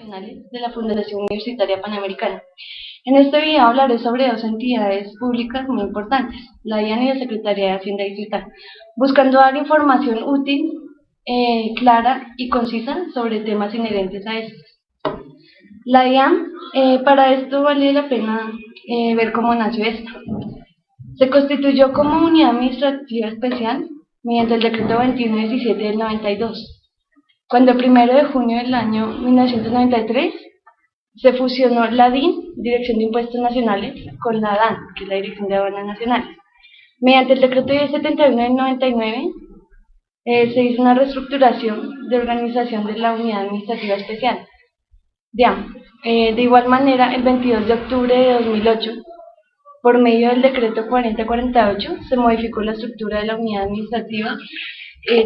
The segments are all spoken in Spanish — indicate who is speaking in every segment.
Speaker 1: Nacionales de la Fundación Universitaria Panamericana. En este video hablaré sobre dos entidades públicas muy importantes, la DIAN y la Secretaría de Hacienda Distrital, buscando dar información útil, clara y concisa sobre temas inherentes a estos. La DIAN, para esto vale la pena ver cómo nació esta. Se constituyó como unidad administrativa especial mediante el decreto 2117 del 92. Cuando el 1 de junio del año 1993 se fusionó la DIN, Dirección de Impuestos Nacionales, con la DAN, que es la Dirección de Aduanas Nacionales. Mediante el decreto 1071 del 99 se hizo una reestructuración de organización de la Unidad Administrativa Especial, DIAN. De igual manera, el 22 de octubre de 2008, por medio del decreto 4048, se modificó la estructura de la unidad administrativa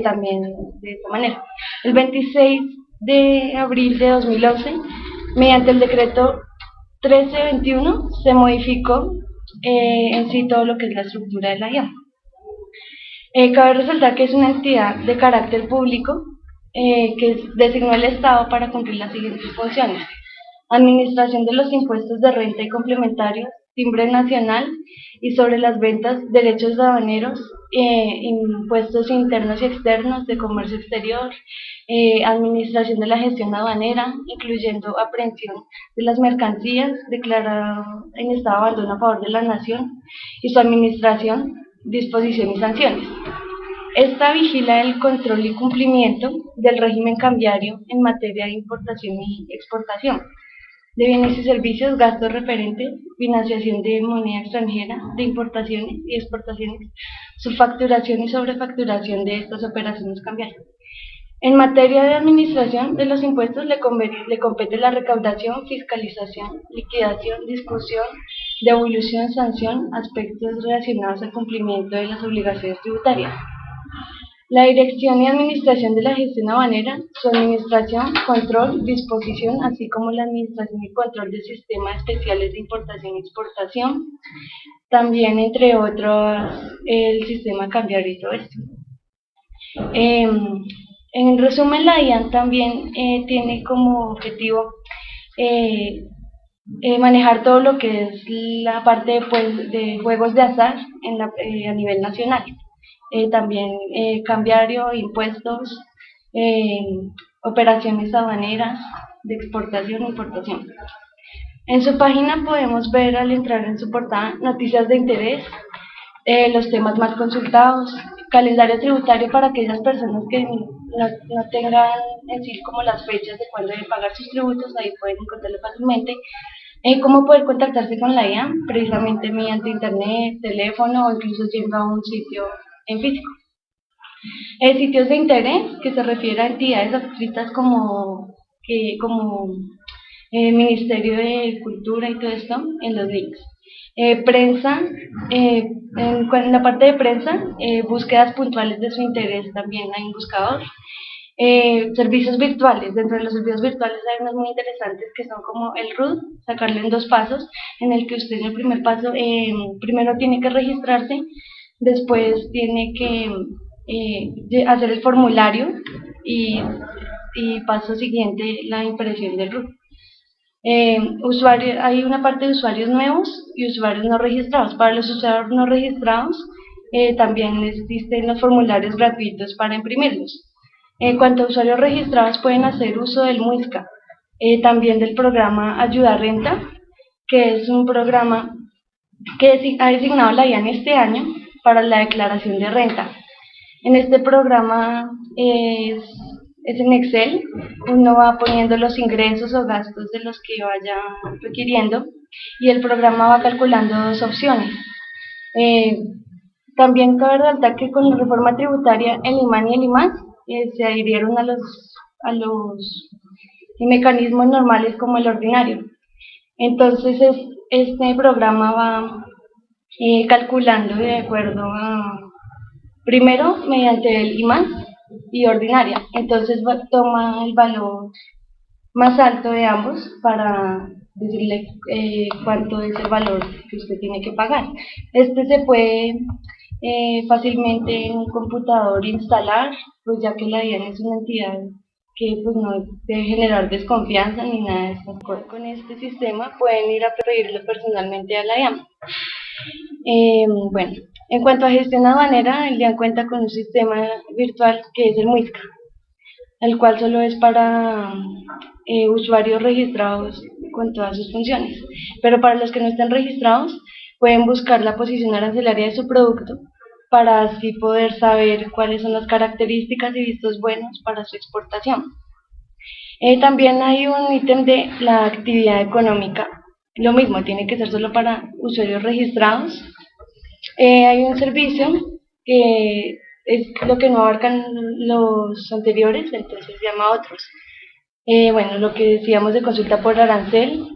Speaker 1: también de esta manera. El 26 de abril de 2011, mediante el decreto 1321, se modificó en sí todo lo que es la estructura de la DIAN. Cabe resaltar que es una entidad de carácter público que designó el Estado para cumplir las siguientes funciones: administración de los impuestos de renta y complementarios, timbre nacional y sobre las ventas, derechos aduaneros, impuestos internos y externos, de comercio exterior, administración de la gestión aduanera, incluyendo aprehensión de las mercancías declaradas en estado de abandono a favor de la nación, y su administración, disposición y sanciones. Esta vigila el control y cumplimiento del régimen cambiario en materia de importación y exportación, de bienes y servicios, gastos referentes, financiación de moneda extranjera, de importaciones y exportaciones, subfacturación y sobrefacturación de estas operaciones cambiarias. En materia de administración de los impuestos le compete la recaudación, fiscalización, liquidación, discusión, devolución, sanción, aspectos relacionados al cumplimiento de las obligaciones tributarias. La dirección y administración de la gestión aduanera, su administración, control, disposición, así como la administración y control del sistema especiales de importación y exportación, también entre otros el sistema cambiario y todo esto. En resumen, la DIAN también tiene como objetivo manejar todo lo que es la parte de juegos de azar a nivel nacional. También cambiario, impuestos, operaciones aduaneras de exportación e importación. En su página podemos ver, al entrar en su portada, noticias de interés, los temas más consultados, calendario tributario para aquellas personas que no tengan en sí como las fechas de cuándo deben pagar sus tributos. Ahí pueden encontrarlo fácilmente. Cómo poder contactarse con la DIAN, precisamente mediante internet, teléfono o incluso yendo a un sitio en físico. Sitios de interés, que se refiere a entidades adscritas como Ministerio de Cultura y todo esto, en los links. Prensa, en la parte de prensa, búsquedas puntuales de su interés, también hay un buscador. Servicios virtuales, dentro de los servicios virtuales hay unos muy interesantes que son como el RUT, sacarlo en 2 pasos, en el que usted en el primer paso, primero tiene que registrarse, después tiene que hacer el formulario y paso siguiente la impresión del RUT. Hay una parte de usuarios nuevos y usuarios no registrados. Para los usuarios no registrados también existen los formularios gratuitos para imprimirlos. En cuanto a usuarios registrados, pueden hacer uso del MUISCA, también del programa Ayuda Renta, que es un programa que ha designado la DIAN este año para la declaración de renta. En este programa es en Excel, uno va poniendo los ingresos o gastos de los que vaya requiriendo y el programa va calculando 2 opciones. También cabe resaltar que con la reforma tributaria el IMAN y el IMAS se adhirieron a los mecanismos normales como el ordinario. Entonces este programa va calculando de acuerdo a, primero mediante el IMAS y ordinaria, entonces toma el valor más alto de ambos para decirle cuánto es el valor que usted tiene que pagar. Este se puede fácilmente en un computador instalar, pues ya que la DIAN es una entidad que pues no debe generar desconfianza ni nada de esas cosas. Con este sistema pueden ir a pedirlo personalmente a la DIAN. Bueno, en cuanto a gestión aduanera, el DIAN cuenta con un sistema virtual que es el MUISCA, el cual solo es para usuarios registrados con todas sus funciones. Pero para los que no estén registrados, pueden buscar la posición arancelaria de su producto para así poder saber cuáles son las características y vistos buenos para su exportación. También hay un ítem de la actividad económica. Lo mismo, tiene que ser solo para usuarios registrados. Hay un servicio que es lo que no abarcan los anteriores, entonces se llama otros. Bueno, lo que decíamos de consulta por arancel,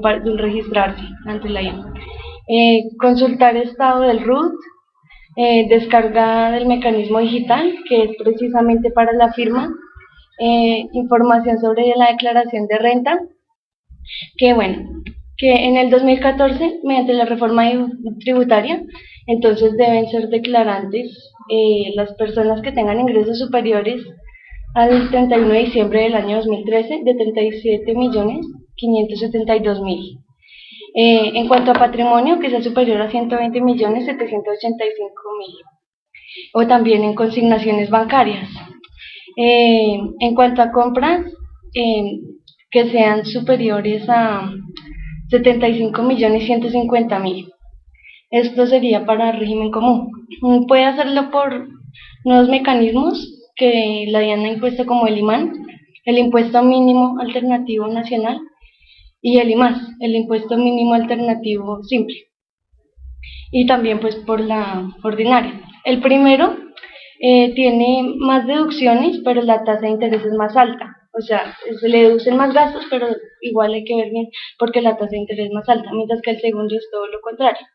Speaker 1: para registrarse ante la IAM. Consultar estado del RUT, descarga del mecanismo digital, que es precisamente para la firma, información sobre la declaración de renta, que bueno, que en el 2014, mediante la reforma tributaria, entonces deben ser declarantes las personas que tengan ingresos superiores al 31 de diciembre del año 2013 de 37.572.000. En cuanto a patrimonio, que sea superior a 120.785.000. O también en consignaciones bancarias. En cuanto a compras, que sean superiores a 75.150.000. Esto sería para régimen común. Puede hacerlo por nuevos mecanismos que la DIAN ha impuesto, como el IMAN, el impuesto mínimo alternativo nacional, y el IMAS, el impuesto mínimo alternativo simple, y también pues por la ordinaria. El primero tiene más deducciones, pero la tasa de interés es más alta. O sea, se le deducen más gastos, pero igual hay que ver bien porque la tasa de interés es más alta, mientras que el segundo es todo lo contrario.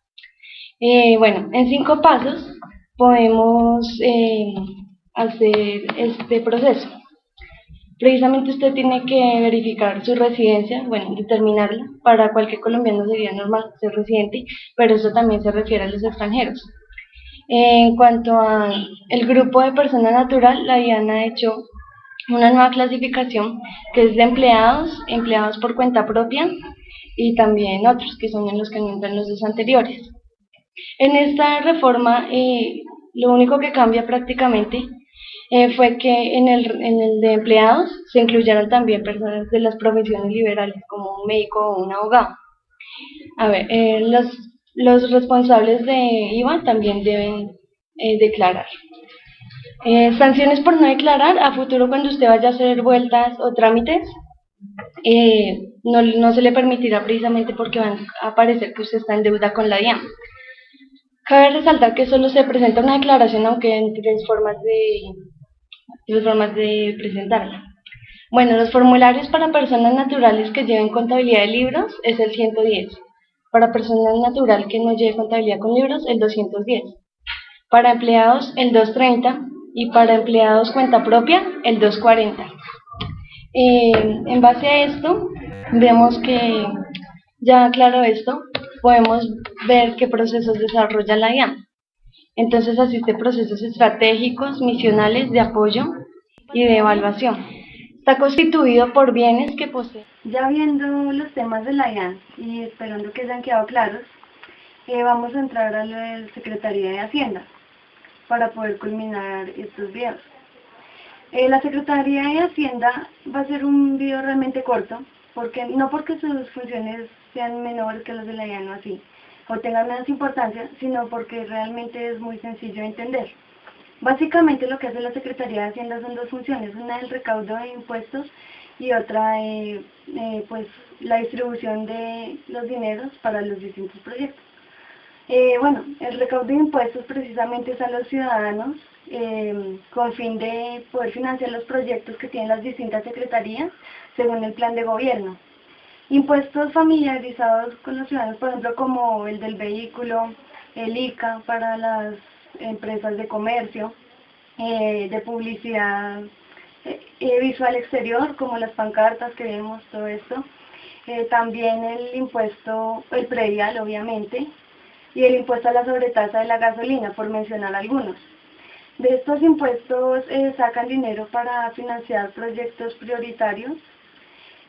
Speaker 1: Bueno, en 5 pasos podemos hacer este proceso. Precisamente usted tiene que verificar su residencia, bueno, determinarla. Para cualquier colombiano sería normal ser residente, pero eso también se refiere a los extranjeros. En cuanto a el grupo de persona natural, la DIAN ha hecho una nueva clasificación que es de empleados, empleados por cuenta propia, y también otros que son en los que no entran los dos anteriores. En esta reforma, lo único que cambia prácticamente fue que en el de empleados se incluyeron también personas de las profesiones liberales, como un médico o un abogado. A ver, los responsables de IVA también deben declarar. Sanciones por no declarar: a futuro, cuando usted vaya a hacer vueltas o trámites, no se le permitirá, precisamente porque van a aparecer que usted está en deuda con la DIAN. Cabe resaltar que solo se presenta una declaración, aunque en tres formas de presentarla. Bueno, los formularios para personas naturales que lleven contabilidad de libros es el 110. Para personas natural que no lleve contabilidad con libros, el 210. Para empleados, el 230. Y para empleados cuenta propia, el 240. En base a esto, vemos que, ya claro esto, podemos ver qué procesos desarrolla la DIAN. Entonces asiste procesos estratégicos, misionales, de apoyo y de evaluación. Está constituido por bienes que posee. Ya viendo los temas de la DIAN y esperando que hayan quedado claros, vamos a entrar a la Secretaría de Hacienda para poder culminar estos videos. La Secretaría de Hacienda va a ser un video realmente corto, no porque sus funciones sean menores que las de la DIAN o así, o tengan menos importancia, sino porque realmente es muy sencillo de entender. Básicamente lo que hace la Secretaría de Hacienda son dos funciones: una el recaudo de impuestos y otra pues la distribución de los dineros para los distintos proyectos. Bueno, el recaudo de impuestos precisamente es a los ciudadanos con fin de poder financiar los proyectos que tienen las distintas secretarías según el plan de gobierno. Impuestos familiarizados con los ciudadanos, por ejemplo, como el del vehículo, el ICA para las empresas de comercio, de publicidad visual exterior, como las pancartas que vemos, todo esto. También el impuesto, el predial, obviamente, y el impuesto a la sobretasa de la gasolina, por mencionar algunos. De estos impuestos sacan dinero para financiar proyectos prioritarios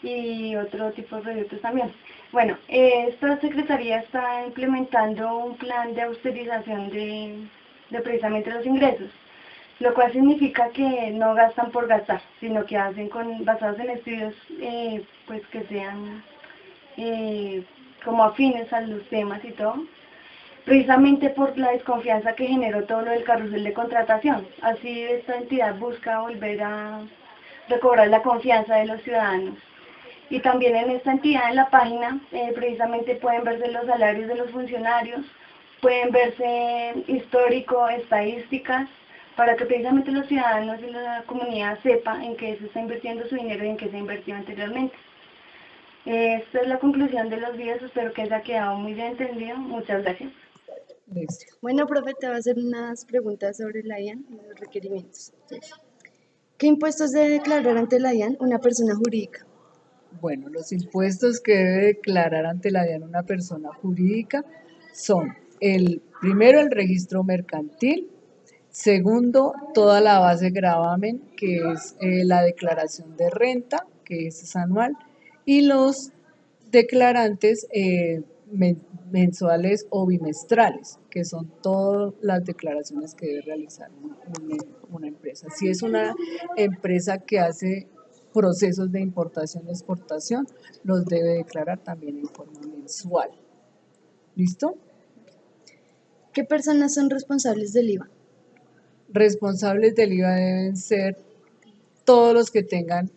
Speaker 1: y otro tipo de proyectos también. Bueno, esta Secretaría está implementando un plan de austerización de precisamente los ingresos, lo cual significa que no gastan por gastar, sino que hacen basados en estudios pues que sean como afines a los temas y todo, precisamente por la desconfianza que generó todo lo del carrusel de contratación. Así esta entidad busca volver a recobrar la confianza de los ciudadanos. Y también en esta entidad, en la página, precisamente pueden verse los salarios de los funcionarios, pueden verse histórico, estadísticas, para que precisamente los ciudadanos y la comunidad sepan en qué se está invirtiendo su dinero y en qué se ha invertido anteriormente. Esta es la conclusión de los videos, espero que haya quedado muy bien entendido. Muchas gracias.
Speaker 2: Listo.
Speaker 3: Bueno, profe, te voy a hacer unas preguntas sobre la DIAN y los requerimientos. ¿Qué impuestos debe declarar ante la DIAN una persona jurídica?
Speaker 2: Bueno, los impuestos que debe declarar ante la DIAN una persona jurídica son primero el registro mercantil, segundo toda la base gravamen, que es la declaración de renta, que es anual, y los declarantes mensuales o bimestrales, que son todas las declaraciones que debe realizar una empresa. Si es una empresa que hace procesos de importación y exportación, los debe declarar también en forma mensual. ¿Listo?
Speaker 3: ¿Qué personas son responsables del IVA?
Speaker 2: Responsables del IVA deben ser todos los que tengan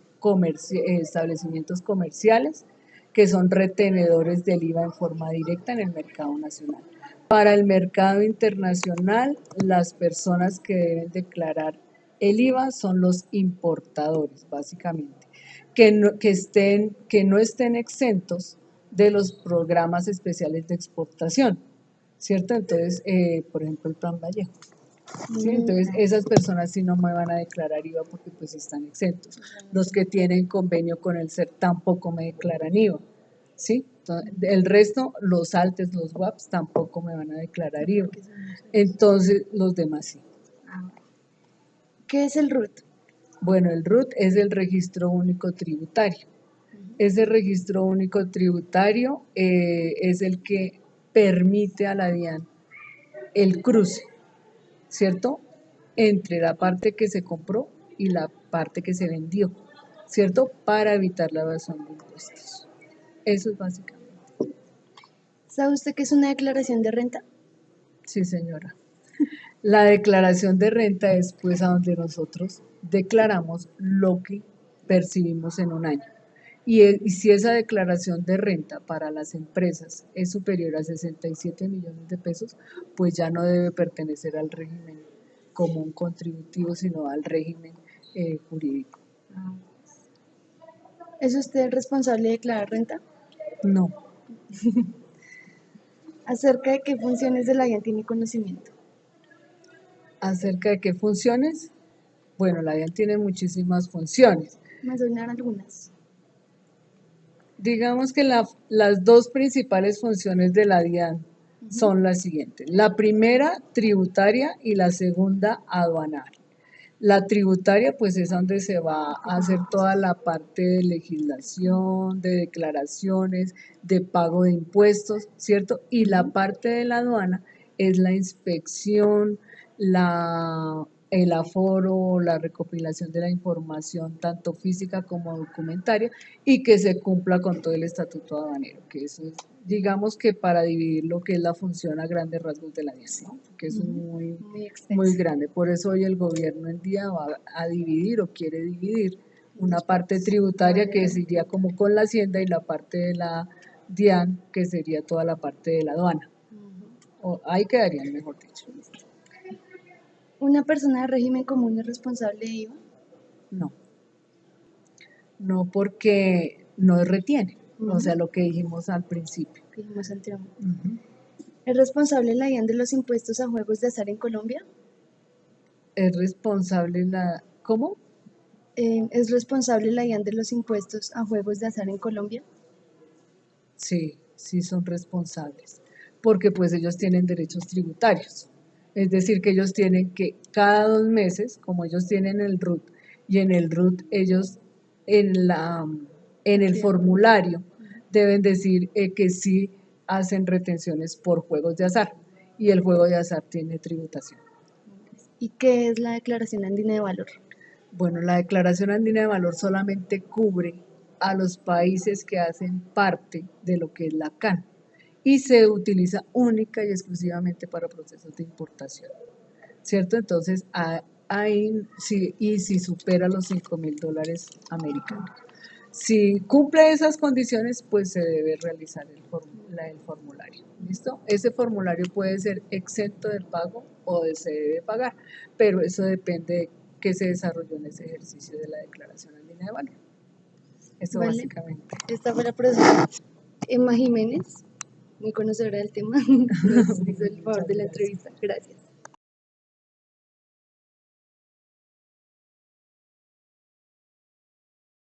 Speaker 2: establecimientos comerciales, que son retenedores del IVA en forma directa en el mercado nacional. Para el mercado internacional, las personas que deben declarar el IVA son los importadores, básicamente, que no estén exentos de los programas especiales de exportación, ¿cierto? Entonces, por ejemplo, el Plan Vallejo. ¿Sí? Entonces, esas personas sí no me van a declarar IVA porque pues están exentos. Los que tienen convenio con el SER tampoco me declaran IVA. ¿Sí? Entonces, el resto, los ALTES, los WAPs, tampoco me van a declarar IVA. Entonces, los demás sí.
Speaker 3: ¿Qué es el RUT?
Speaker 2: Bueno, el RUT es el Registro Único Tributario. Ese Registro Único Tributario es el que permite a la DIAN el cruce, ¿cierto? Entre la parte que se compró y la parte que se vendió, ¿cierto? Para evitar la evasión de impuestos. Eso es básicamente.
Speaker 3: ¿Sabe usted qué es una declaración de renta?
Speaker 2: Sí, señora. La declaración de renta es pues a donde nosotros declaramos lo que percibimos en un año. Y si esa declaración de renta para las empresas es superior a 67 millones de pesos, pues ya no debe pertenecer al régimen común contributivo, sino al régimen jurídico.
Speaker 3: ¿Es usted el responsable de declarar renta?
Speaker 2: No.
Speaker 3: ¿Acerca de qué funciones de la DIAN tiene conocimiento?
Speaker 2: ¿Acerca de qué funciones? Bueno, la DIAN tiene muchísimas funciones.
Speaker 3: Me suenan algunas.
Speaker 2: Digamos que las dos principales funciones de la DIAN son las siguientes. La primera, tributaria, y la segunda, aduanal. La tributaria, pues es donde se va a hacer toda la parte de legislación, de declaraciones, de pago de impuestos, ¿cierto? Y la parte de la aduana es la inspección, el aforo, la recopilación de la información, tanto física como documentaria, y que se cumpla con todo el estatuto aduanero, que eso es, digamos que para dividir lo que es la función a grandes rasgos de la DIAN, ¿no? Que es muy grande. Por eso hoy el gobierno en día va a dividir o quiere dividir una parte tributaria que sería como con la hacienda y la parte de la DIAN que sería toda la parte de la aduana. Ahí quedarían, mejor dicho.
Speaker 3: ¿Una persona de régimen común es responsable de IVA?
Speaker 2: No. No, porque no retiene, o sea, lo que dijimos al principio.
Speaker 3: Que dijimos anteriormente. ¿Es responsable la DIAN de los impuestos a juegos de azar en Colombia?
Speaker 2: Es responsable ¿Cómo?
Speaker 3: ¿Es responsable la DIAN de los impuestos a juegos de azar en Colombia?
Speaker 2: Sí, sí son responsables, porque pues ellos tienen derechos tributarios. Es decir, que ellos tienen que cada 2 meses, como ellos tienen el RUT, y en el RUT ellos en el formulario deben decir que sí hacen retenciones por juegos de azar, y el juego de azar tiene tributación.
Speaker 3: ¿Y qué es la Declaración Andina de Valor?
Speaker 2: Bueno, la Declaración Andina de Valor solamente cubre a los países que hacen parte de lo que es la CAN y se utiliza única y exclusivamente para procesos de importación, ¿cierto? Entonces, si supera los $5.000 americanos. Si cumple esas condiciones, pues se debe realizar el formulario, ¿listo? Ese formulario puede ser exento del pago o se debe pagar, pero eso depende de qué se desarrolló en ese ejercicio de la declaración andina de valor. Eso
Speaker 3: Vale.
Speaker 2: básicamente.
Speaker 3: Esta fue la profesora Emma Jiménez, muy conocedora del tema, nos hizo el favor de la entrevista. Gracias.